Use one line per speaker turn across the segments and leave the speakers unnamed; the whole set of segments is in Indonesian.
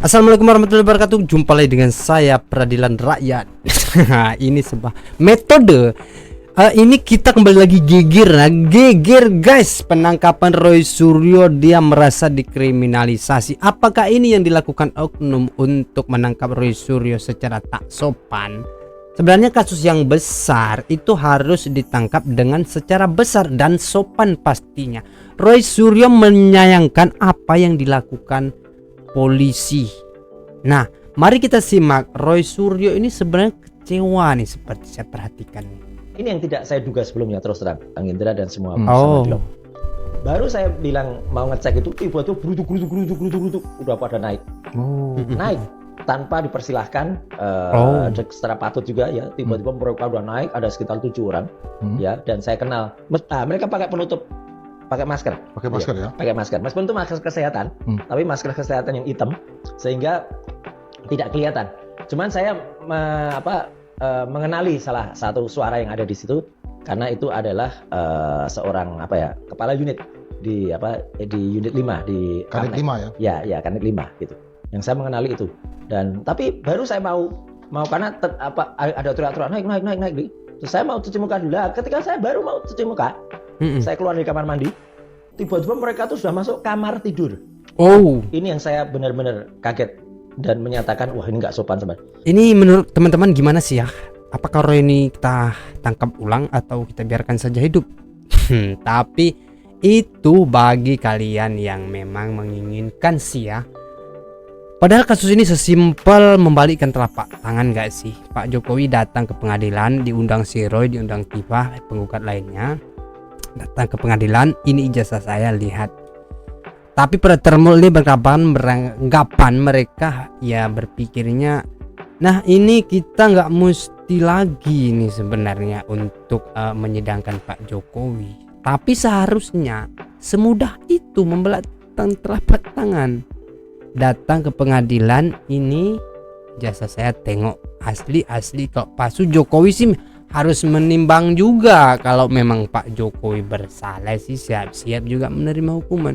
Assalamualaikum warahmatullahi wabarakatuh. Jumpa lagi dengan saya Peradilan Rakyat. Ini sebuah metode. Ini kita kembali lagi geger guys. Penangkapan Roy Suryo, dia merasa dikriminalisasi. Apakah ini yang dilakukan oknum untuk menangkap Roy Suryo secara tak sopan? Sebenarnya kasus yang besar itu harus ditangkap dengan secara besar dan sopan pastinya. Roy Suryo menyayangkan apa yang dilakukan polisi. Nah, mari kita simak. Roy Suryo ini sebenarnya kecewa nih, seperti saya perhatikan.
Ini yang tidak saya duga sebelumnya, terus terang, Kang Indra dan semua bersama Glom. Baru saya bilang mau ngecek itu, tiba-tiba geruduk udah pada naik. Naik tanpa dipersilahkan, secara patut juga ya. Tiba-tiba mereka udah naik, ada sekitar 7 orang ya, dan saya kenal. Mereka pakai penutup, pakai masker. Pakai masker ya? Pakai masker. Meskipun itu masker kesehatan, tapi masker kesehatan yang hitam, sehingga tidak kelihatan. Cuman saya mengenali salah satu suara yang ada di situ, karena itu adalah seorang kepala unit di unit 5 di
Kanit 5 ya?
Ya, Kanit 5 gitu. Yang saya mengenali itu. Dan tapi baru saya mau karena ada aturan naik. Terus saya mau cuci muka dulu. Ketika saya baru mau cuci muka, saya keluar dari kamar mandi, tiba-tiba mereka tuh sudah masuk kamar tidur. Ini yang saya benar-benar kaget dan menyatakan, wah ini nggak sopan sobat.
Ini menurut teman-teman gimana sih ya? Apakah Roy ini kita tangkap ulang atau kita biarkan saja hidup? Tapi itu bagi kalian yang memang menginginkan sih ya. Padahal kasus ini sesimpel membalikkan telapak tangan gak sih? Pak Jokowi datang ke pengadilan, diundang si Roy, diundang Tifa, penggugat lainnya. Datang ke pengadilan, ini ijazah saya, lihat. Tapi pada termul ini beranggapan mereka ya berpikirnya, nah ini kita nggak mesti lagi nih sebenarnya untuk menyidangkan Pak Jokowi. Tapi seharusnya semudah itu membelatkan telapak tangan. Datang ke pengadilan, ini jasa saya tengok asli. Kalau Pak Jokowi sih harus menimbang juga. Kalau memang Pak Jokowi bersalah sih siap-siap juga menerima hukuman.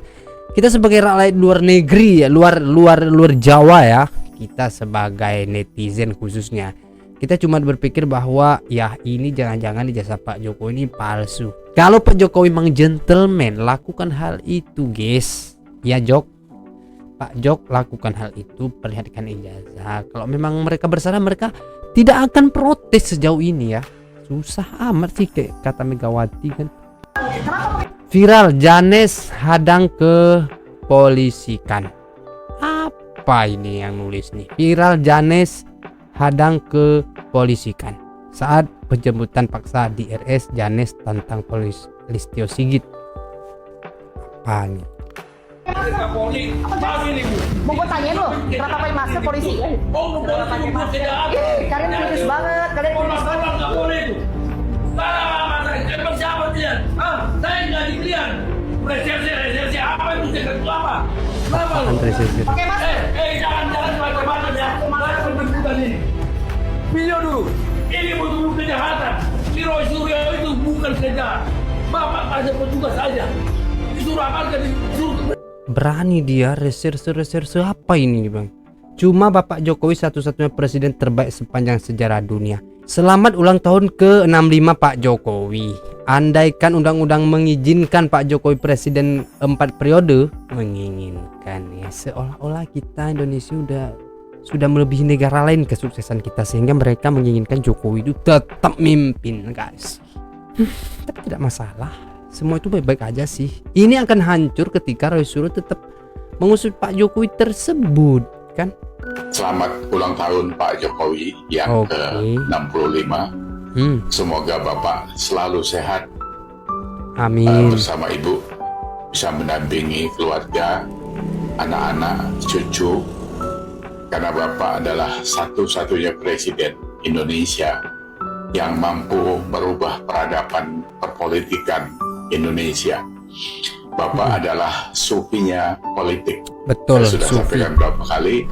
Kita sebagai rakyat luar negeri ya, luar Jawa ya, kita sebagai netizen khususnya, kita cuma berpikir bahwa ya ini jangan-jangan ijazah Pak Jokowi ini palsu. Kalau Pak Jokowi memang gentleman, lakukan hal itu guys. Ya Pak Jok, lakukan hal itu, perlihatkan ijazah. Kalau memang mereka bersalah, mereka tidak akan protes sejauh ini ya. Susah amat sih kayak kata Megawati kan. Viral, Janes hadang ke polisikan. Apa ini yang nulis nih? Viral, Janes hadang ke polisikan. Saat penjemputan paksa di RS, Janes tantang polis Listio Sigit. Apa nih?
Kapolri,
mau gue tanyain lo, kenapa pakai masker polisi?
kenapa pakai masker?
Kalian kritis banget,
Nggak boleh itu. Emang siapa dia? Saya nggak diklian. Reserse apa itu? Itu apa? Kenapa lo?
Pakai masker.
Jangan macam-macam ya. Jangan penjemputan ini. Video dulu. Ini betul-betul kejahatan. Si Roy Suryo itu bukan kejahatan. Bapak ada petugas saja. Disuruh apa? Disuruh.
Berani dia reserse apa ini nih bang? Cuma Bapak Jokowi satu-satunya presiden terbaik sepanjang sejarah dunia. Selamat ulang tahun ke-65 Pak Jokowi. Andaikan undang-undang mengizinkan Pak Jokowi presiden 4 periode, menginginkan ya, seolah-olah kita Indonesia sudah melebihi negara lain kesuksesan kita, sehingga mereka menginginkan Jokowi itu tetap mimpin guys. Tapi tidak masalah. Semua itu baik-baik aja sih. Ini akan hancur ketika Roy Suryo tetap mengusut Pak Jokowi tersebut kan.
Selamat ulang tahun Pak Jokowi yang ke-65. Semoga Bapak selalu sehat.
Amin.
Bersama Ibu bisa mendampingi keluarga, anak-anak, cucu. Karena Bapak adalah satu-satunya presiden Indonesia yang mampu merubah peradaban perpolitikan Indonesia. Bapak adalah sufinya politik.
Betul,
saya sudah sampaikan berapa kali.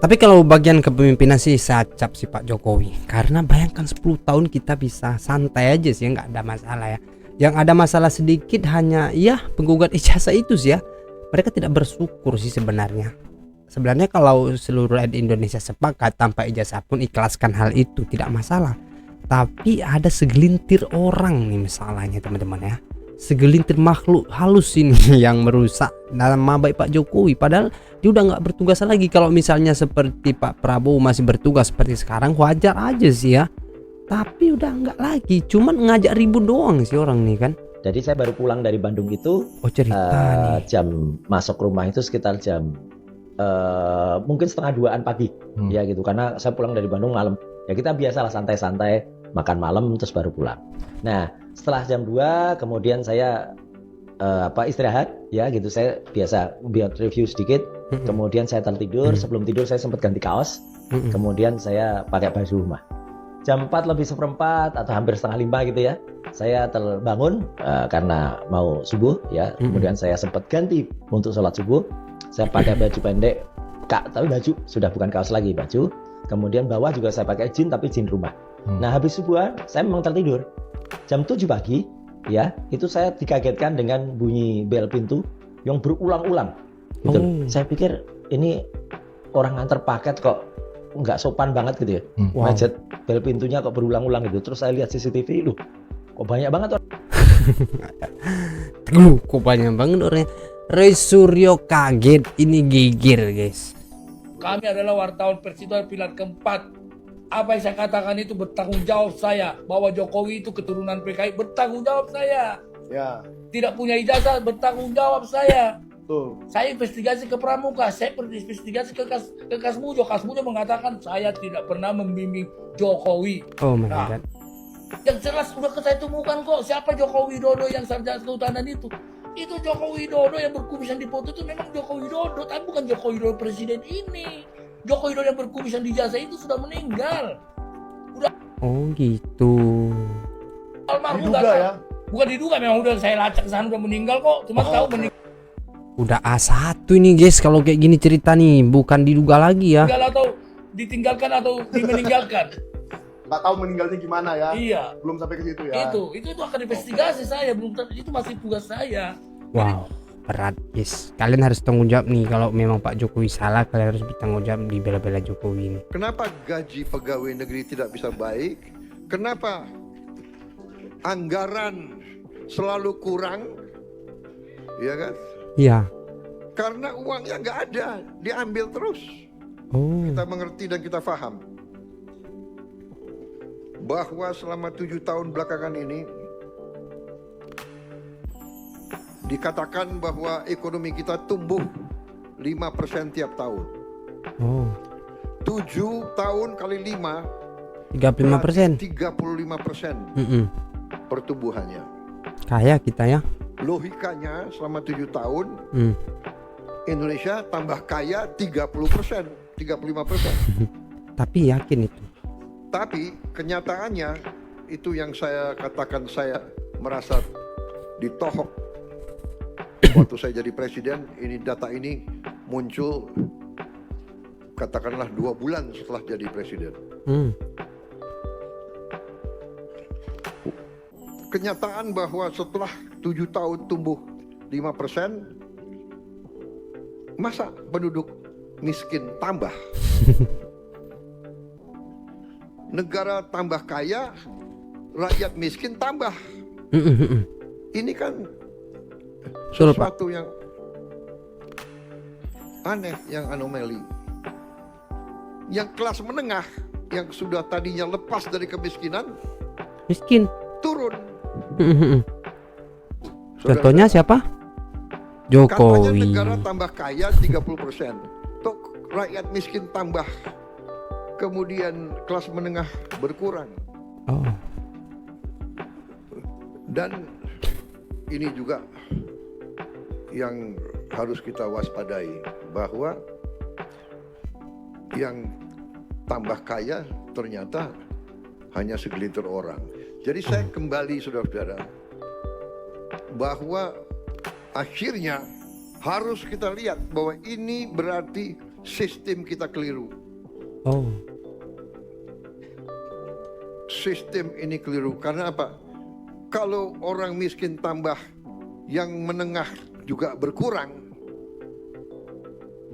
Tapi kalau bagian kepemimpinan sih saya cap si Pak Jokowi. Karena bayangkan 10 tahun kita bisa santai aja sih, nggak ada masalah ya. Yang ada masalah sedikit hanya ya penggugat ijazah itu sih ya. Mereka tidak bersyukur sih sebenarnya. sebenarnya kalau seluruh rakyat Indonesia sepakat tanpa ijazah pun ikhlaskan hal itu tidak masalah. Tapi ada segelintir orang nih masalahnya teman-teman ya. Segelintir makhluk halus ini yang merusak nama baik Pak Jokowi. Padahal dia udah nggak bertugas lagi. Kalau misalnya seperti Pak Prabowo masih bertugas seperti sekarang wajar aja sih ya. Tapi udah nggak lagi. Cuman ngajak ribut doang sih orang nih kan.
Jadi saya baru pulang dari Bandung itu.
Oh cerita nih.
Jam masuk rumah itu sekitar jam mungkin 1:30 pagi ya gitu. Karena saya pulang dari Bandung malam. Ya kita biasalah santai-santai makan malam terus baru pulang. Nah setelah jam 2 kemudian saya istirahat ya gitu. Saya biasa buat review sedikit. Kemudian saya tertidur. Sebelum tidur saya sempat ganti kaos. Kemudian saya pakai baju rumah. Jam 4 lebih seperempat atau hampir 4:30 gitu ya. Saya terbangun karena mau subuh ya. Kemudian saya sempat ganti untuk sholat subuh. Saya pakai baju pendek, tapi baju sudah bukan kaos lagi, baju. Kemudian bawah juga saya pakai jin tapi jin rumah. Nah habis subuhan saya memang tertidur. Jam 7 pagi ya, itu saya dikagetkan dengan bunyi bel pintu yang berulang-ulang. Gitu. Saya pikir ini orang nganter paket kok nggak sopan banget gitu ya. Macet bel pintunya kok berulang-ulang gitu. Terus saya lihat CCTV, loh kok banyak banget orang.
Kok banyak banget orangnya. Roy Suryo kaget, ini gigir guys.
Kami adalah wartawan Persituan Pilar keempat. Apa yang saya katakan itu bertanggung jawab saya. Bahwa Jokowi itu keturunan PKI, bertanggung jawab saya.
Ya.
Tidak punya ijazah, bertanggung jawab saya.
Betul.
Saya investigasi ke Pramuka, saya investigasi ke Kasmujo. Kasmujo mengatakan saya tidak pernah membimbing Jokowi.
Oh my god.
Yang jelas udah saya temukan kok siapa Joko Widodo yang sarjana kehutanan itu. Itu Joko Widodo yang berkumisan di foto itu memang Joko Widodo, tapi bukan Joko Widodo presiden ini. Joko Widodo yang berkumisan di jasa itu sudah meninggal. Udah.
Oh gitu.
Almarhum
Diduga ya?
Bukan diduga, memang udah saya lacak ke sana udah meninggal kok. Cuma tahu meninggal.
Udah A1 ini guys kalau kayak gini cerita nih, bukan diduga lagi ya.
Atau ditinggalkan atau dimeninggalkan.
Nggak tahu meninggalnya gimana ya?
Iya.
Belum sampai ke situ ya?
Itu akan investigasi saya, belum itu masih tugas saya.
Wow, berat guys. Kalian harus tanggung jawab nih kalau memang Pak Jokowi salah, kalian harus bertanggung jawab di bela-bela Jokowi ini.
Kenapa gaji pegawai negeri tidak bisa baik? Kenapa anggaran selalu kurang? Iya kan?
Iya.
Karena uangnya nggak ada, diambil terus.
Oh.
Kita mengerti dan kita paham bahwa selama 7 tahun belakangan ini dikatakan bahwa ekonomi kita tumbuh 5% tiap tahun.
Oh.
7 tahun kali 5
35%.
35% pertumbuhannya.
Kaya kita ya.
Logikanya selama 7 tahun Indonesia tambah kaya 30%, 35%.
Tapi yakin itu.
Tapi kenyataannya itu yang saya katakan, saya merasa ditohok waktu saya jadi presiden. Ini data ini muncul katakanlah 2 bulan setelah jadi presiden. Kenyataan bahwa setelah 7 tahun tumbuh 5%, masa penduduk miskin tambah? Negara tambah kaya, rakyat miskin tambah. Ini kan sesuatu yang aneh, yang anomali. Yang kelas menengah, yang sudah tadinya lepas dari kemiskinan,
miskin,
turun.
Contohnya siapa? Jokowi.
Katanya negara tambah kaya 30%, toh rakyat miskin tambah, kemudian kelas menengah berkurang.
Oh.
Dan ini juga yang harus kita waspadai, bahwa yang tambah kaya ternyata hanya segelintir orang. Jadi saya kembali saudara-saudara, bahwa akhirnya harus kita lihat bahwa ini berarti sistem kita keliru.
Oh.
Sistem ini keliru karena apa? Kalau orang miskin tambah, yang menengah juga berkurang,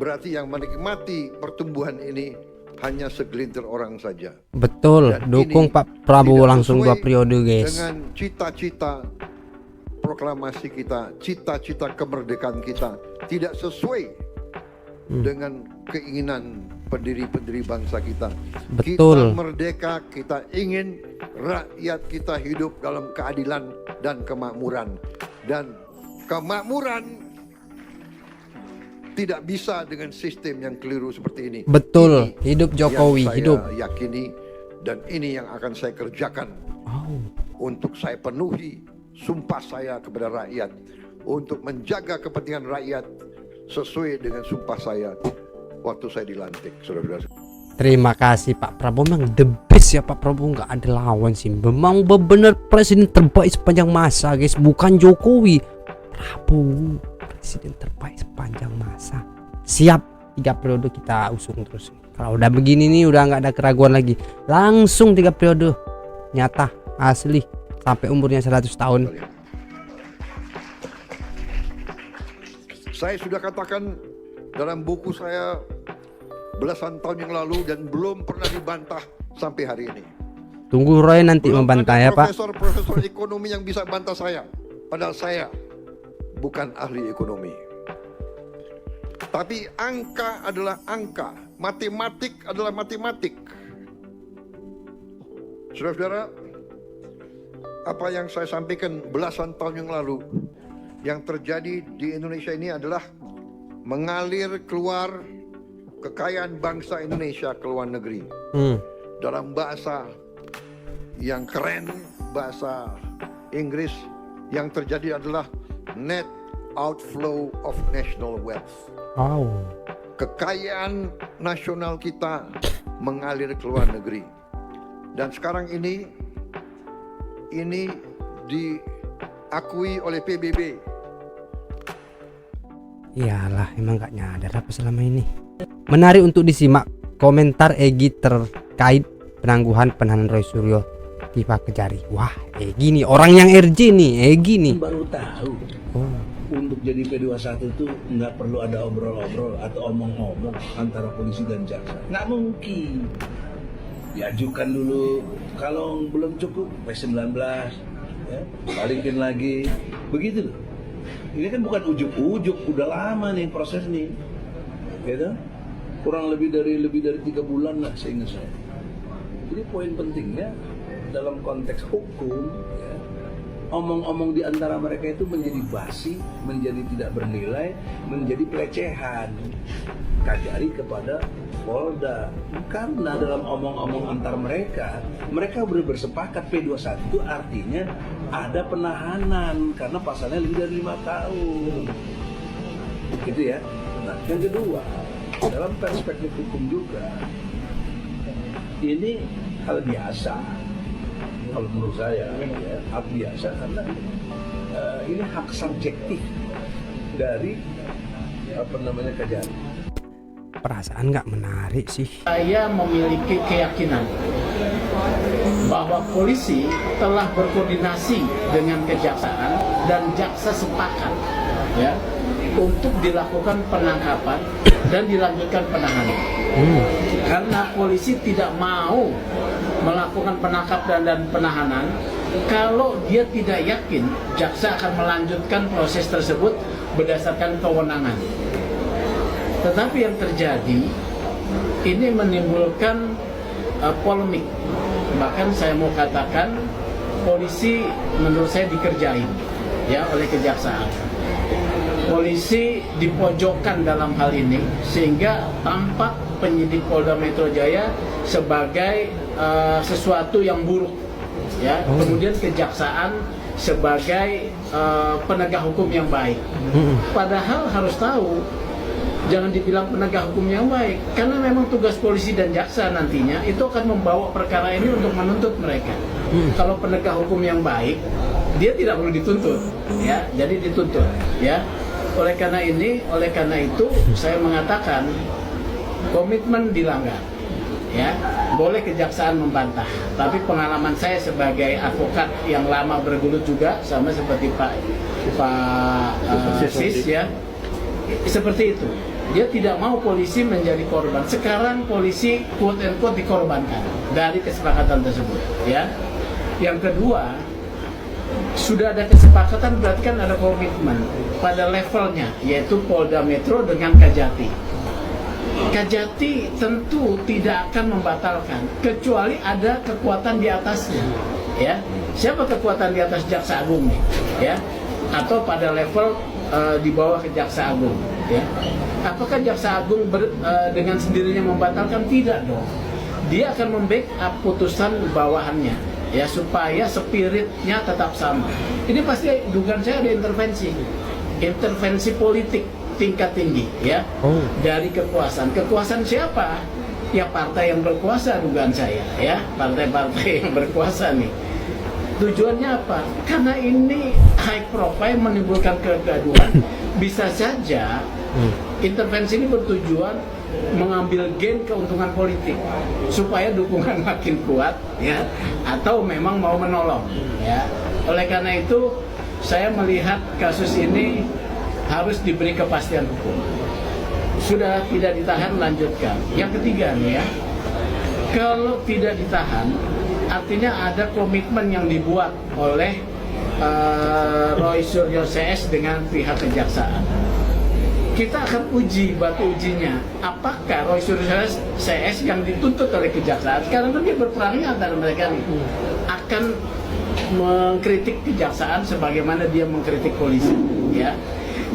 berarti yang menikmati pertumbuhan ini hanya segelintir orang saja.
Betul,
Dan
dukung
ini
Pak Prabowo
tidak
langsung 2
sesuai
periode guys.
dengan cita-cita proklamasi kita, cita-cita kemerdekaan kita, tidak sesuai dengan keinginan pendiri-pendiri bangsa kita.
Betul.
Kita merdeka, kita ingin rakyat kita hidup dalam keadilan dan kemakmuran. Dan kemakmuran tidak bisa dengan sistem yang keliru seperti ini.
Betul,
Ini
hidup Jokowi,
yang
hidup.
saya yakini, dan ini yang akan saya kerjakan untuk saya penuhi sumpah saya kepada rakyat, untuk menjaga kepentingan rakyat sesuai dengan sumpah saya waktu saya dilantik, saudara-saudara.
Terima kasih Pak Prabowo, memang the best ya Pak Prabowo, nggak ada lawan sih. Memang benar presiden terbaik sepanjang masa guys, bukan Jokowi. Prabowo presiden terbaik sepanjang masa. Siap, 3 periode kita usung terus. Kalau udah begini nih udah nggak ada keraguan lagi, langsung 3 periode nyata asli sampai umurnya 100 tahun.
Saya sudah katakan dalam buku saya belasan tahun yang lalu dan belum pernah dibantah sampai hari ini.
Tunggu Roy nanti
Belum
membantah
ada
ya Pak.
Profesor ekonomi yang bisa bantah saya, padahal saya bukan ahli ekonomi. Tapi angka adalah angka, matematik adalah matematik. Saudara-saudara, apa yang saya sampaikan belasan tahun yang lalu, yang terjadi di Indonesia ini adalah mengalir keluar kekayaan bangsa Indonesia ke luar negeri. Dalam bahasa yang keren, bahasa Inggris, yang terjadi adalah net outflow of national wealth. Kekayaan nasional kita mengalir ke luar negeri. Dan sekarang ini diakui oleh PBB.
Iyalah, emang gak nyadar apa selama ini. Menarik untuk disimak komentar Egy terkait penangguhan penahanan Roy Suryo di Pak Kejari. Wah, Egy nih orang yang RJ nih, Egy nih.
Baru tahu. Untuk jadi P21 itu nggak perlu ada obrol-obrol atau omong-omong antara polisi dan jaksa. Nggak mungkin. Diajukan dulu, kalau belum cukup P19, ya, balikin lagi, begitu loh. Ini kan bukan ujuk-ujuk, udah lama nih proses nih, gitu. Kurang lebih dari 3 bulan lah seingat saya. Jadi poin pentingnya dalam konteks hukum, ya, omong-omong di antara mereka itu menjadi basi, menjadi tidak bernilai, menjadi pelecehan. Kajari kepada Polda, karena dalam omong-omong antar mereka bersepakat P21 itu artinya ada penahanan karena pasalnya lebih dari 5 tahun, gitu ya. Nah, yang kedua, dalam perspektif hukum juga ini hal biasa. Kalau menurut saya, ya, hak biasa karena ini hak subjektif dari Kajari.
Perasaan nggak menarik sih.
Saya memiliki keyakinan bahwa polisi telah berkoordinasi dengan kejaksaan dan jaksa sepakat, ya, untuk dilakukan penangkapan dan dilanjutkan penahanan. Karena polisi tidak mau melakukan penangkapan dan penahanan kalau dia tidak yakin jaksa akan melanjutkan proses tersebut berdasarkan kewenangan. Tetapi yang terjadi ini menimbulkan polemik. Bahkan saya mau katakan polisi menurut saya dikerjain, ya, oleh kejaksaan. Polisi dipojokkan dalam hal ini sehingga tampak penyidik Polda Metro Jaya sebagai sesuatu yang buruk, ya. Kemudian kejaksaan sebagai penegak hukum yang baik. Padahal harus tahu, jangan dibilang penegak hukum yang baik, karena memang tugas polisi dan jaksa nantinya itu akan membawa perkara ini untuk menuntut mereka. Kalau penegak hukum yang baik, dia tidak perlu dituntut, ya, jadi dituntut, ya. Oleh karena itu saya mengatakan komitmen dilanggar, ya. Boleh kejaksaan membantah, tapi pengalaman saya sebagai advokat yang lama bergelut juga sama seperti Pak Sis, ya, seperti itu. Dia tidak mau polisi menjadi korban. Sekarang polisi quote and quote dikorbankan dari kesepakatan tersebut, ya. Yang kedua, sudah ada kesepakatan berarti kan ada komitmen pada levelnya, yaitu Polda Metro dengan Kajati. Kajati tentu tidak akan membatalkan kecuali ada kekuatan di atasnya, ya. Siapa kekuatan di atas Jaksa Agung nih, ya? Atau pada level di bawah Jaksa Agung, ya. Apakah Jaksa Agung dengan sendirinya membatalkan? Tidak dong. Dia akan membackup putusan bawahannya, ya, supaya spiritnya tetap sama. Ini pasti dugaan saya ada intervensi politik tingkat tinggi, ya, dari kekuasaan. Kekuasaan siapa? Ya partai yang berkuasa, dugaan saya, ya, partai-partai yang berkuasa nih. Tujuannya apa? Karena ini high profile, menimbulkan kegaduhan. Bisa saja intervensi ini bertujuan mengambil gain keuntungan politik supaya dukungan makin kuat, ya, atau memang mau menolong, ya. Oleh karena itu saya melihat kasus ini harus diberi kepastian hukum. Sudah tidak ditahan, lanjutkan. Yang ketiga nih, ya, kalau tidak ditahan artinya ada komitmen yang dibuat oleh Roy Suryo CS dengan pihak kejaksaan. Kita akan uji, batu ujinya, apakah Roy Suryo CS yang dituntut oleh kejaksaan, sekarang kan dia berperangnya antara mereka nih, akan mengkritik kejaksaan sebagaimana dia mengkritik polisi, ya.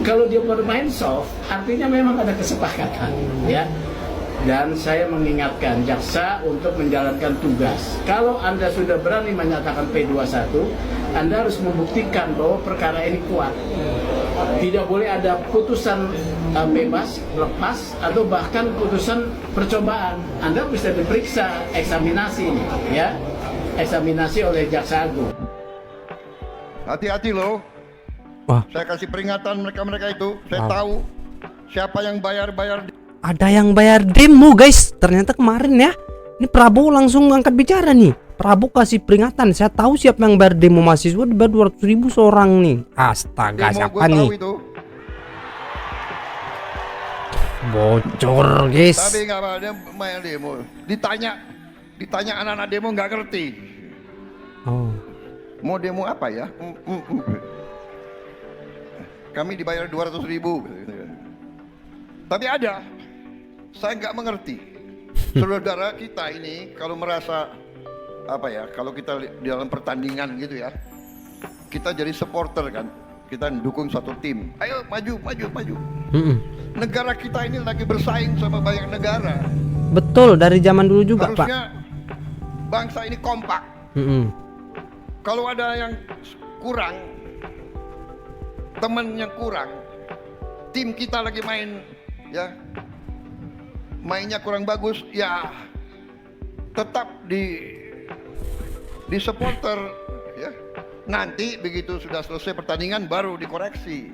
Kalau dia bermain soft, artinya memang ada kesepakatan, ya. Dan saya mengingatkan jaksa untuk menjalankan tugas. Kalau Anda sudah berani menyatakan P21, Anda harus membuktikan bahwa perkara ini kuat. Tidak boleh ada putusan bebas, lepas, atau bahkan putusan percobaan. Anda bisa diperiksa, eksaminasi, ya, eksaminasi oleh Jaksa Agung.
Hati-hati loh.
Wah.
Saya kasih peringatan mereka-mereka itu. Saya tahu siapa yang bayar-bayar.
Ada yang bayar demo, guys. Ternyata kemarin, ya. Ini Prabowo langsung angkat bicara nih. Prabowo kasih peringatan. Saya tahu siapa yang bayar demo mahasiswa, dibayar 200.000 seorang nih. Astaga,
Demo
siapa
gue
nih?
tahu itu.
Bocor, guys.
Tapi nggak apa, dia main demo. Ditanya anak-anak demo nggak ngerti.
Oh.
Mau demo apa ya? Kami dibayar 200.000. Tapi ada. Saya nggak mengerti. Saudara kita ini kalau merasa apa ya? Kalau kita di dalam pertandingan gitu ya, kita jadi supporter kan. Kita dukung satu tim. Ayo maju. Negara kita ini lagi bersaing sama banyak negara.
Betul, dari zaman dulu juga,
harusnya
Pak.
Bangsa ini kompak. Kalau ada yang kurang, teman yang kurang, tim kita lagi main, ya, mainnya kurang bagus, ya, tetap di supporter, ya. Nanti begitu sudah selesai pertandingan baru dikoreksi.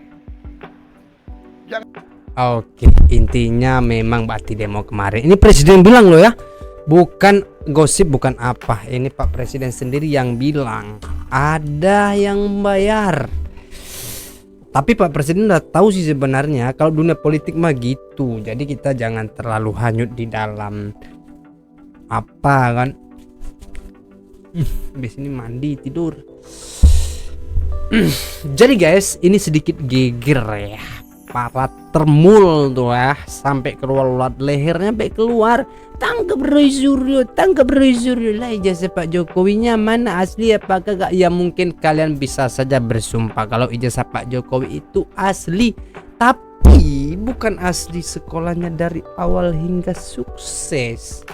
Oke, intinya memang bakti demo kemarin. Ini presiden bilang loh, ya. Bukan gosip, bukan apa. Ini Pak Presiden sendiri yang bilang ada yang bayar. Tapi Pak Presiden udah tahu sih sebenarnya kalau dunia politik mah gitu. Jadi kita jangan terlalu hanyut di dalam apa kan. Habis ini mandi tidur. Jadi guys, ini sedikit geger ya. Para termul tuh ya, sampai keluar lehernya, sampai keluar. Tangkap Roy Suryo lah. Ijazah Pak Jokowinya mana, asli apa kagak? Ya mungkin kalian bisa saja bersumpah kalau ijazah Pak Jokowi itu asli, tapi bukan asli sekolahnya dari awal hingga sukses.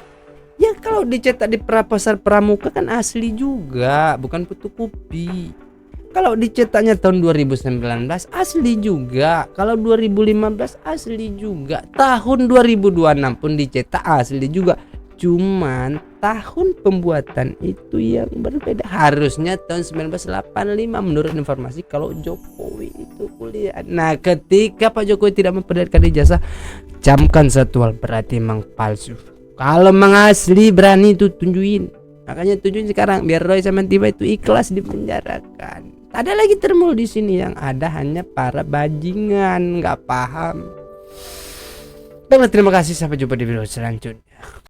Ya kalau dicetak di Pasar Pramuka kan asli juga, bukan fotokopi. Kalau dicetaknya tahun 2019 asli juga. Kalau 2015 asli juga. Tahun 2026 pun dicetak asli juga. Cuman tahun pembuatan itu yang berbeda. Harusnya tahun 1985 menurut informasi kalau Jokowi itu kuliah. Nah, ketika Pak Jokowi tidak memperlihatkan ijazah, camkan satu hal, berarti memang palsu. Kalau memang asli berani itu tunjukin. Makanya tunjukin sekarang biar Roy sama Tiba itu ikhlas dipenjarakan. Ada lagi termul di sini, yang ada hanya para bajingan nggak paham. Baiklah, terima kasih, sampai jumpa di video selanjutnya.